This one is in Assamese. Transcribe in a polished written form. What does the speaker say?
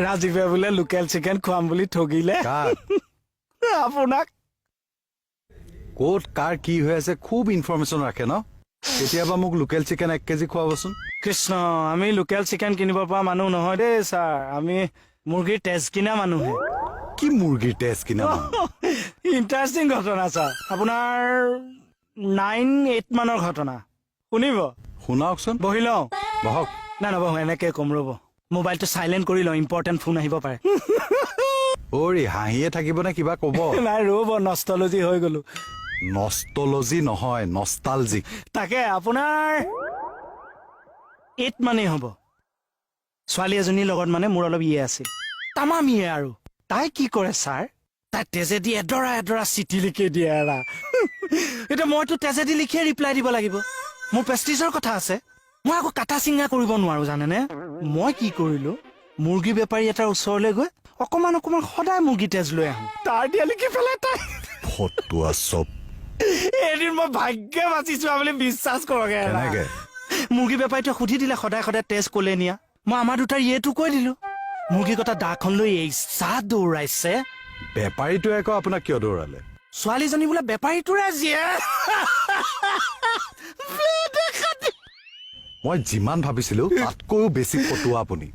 ৰাজীৱে বোলে লোকেল চিকেন খুৱাম বুলি ঠগিলে আপোনাক ক'ত কাৰ কি হৈ আছে খুব ইনফৰমেশ্যন ৰাখে ন কেতিয়াবা মোক লোকেল চিকেন 1 কেজি খুৱাবচোন কৃষ্ণ আমি লোকেল চিকেন কিনিব পৰা মানুহ নহয় দেই ছাৰ আমি মুৰ্গীৰ তেজ কিনা মানুহহে কি মুৰ্গীৰ তেজ কিনা ইণ্টাৰেষ্টিং ঘটনা ছাৰ আপোনাৰ 9-8 মানৰ ঘটনা শুনিব শুনাওকচোন বহি লওঁ বহক না নবহো এনেকে কম ৰ'ব মোবাইলটো চাইলেণ্ট কৰি লওঁ ইম্পৰ্টেণ্ট ফোন আহিব পাৰে অৰি হাঁহিয়ে থাকিব নে কিবা ক'ব নাই ৰ'ব নষ্টলজি হৈ গ'লো নষ্টলজি নহয় নষ্টালজিক তাকে আপোনাৰ 8 মানেই হ'ব ছোৱালী এজনীৰ লগত মানে মোৰ অলপ ইয়ে আছিল তামাম ইয়ে আৰু তাই কি কৰে ছাৰ তাই তেজেদি এডৰা এডৰা চিঠি লিখি দিয়ে এৰা এতিয়া মইতো তেজেদি লিখিয়ে ৰিপ্লাই দিব লাগিব মোৰ প্ৰেষ্টিজৰ কথা আছে মই আকৌ কাটা চিঙা কৰিব নোৱাৰো জানেনে মই কি কৰিলো মুৰ্গী বেপাৰী এটাৰ ওচৰলৈ গৈ অকমান সদায় মুৰ্গী তেজ লৈ আহোঁ তাৰ দিয়া লিখি পেলাই তাই ফটোৱা চব এদিন মই ভাগ্যে বাচিছো বুলি বিশ্বাস কৰকে কেনেকে মুৰ্গী বেপাৰীটোৱে সুধি দিলে সদায় সদায় তেজ ক'লে নিয়া মই আমাৰ দুটাৰ ইয়েটো কৈ দিলো মুৰ্গী কটা দাখন লৈ এইচা দৌৰাইছে বেপাৰীটোৱে আকৌ আপোনাক কিয় দৌৰালে ছোৱালীজনী বোলে বেপাৰীটোৰে জীয়ে মই যিমান ভাবিছিলো তাতকৈও বেছি ফটোৱা আপুনি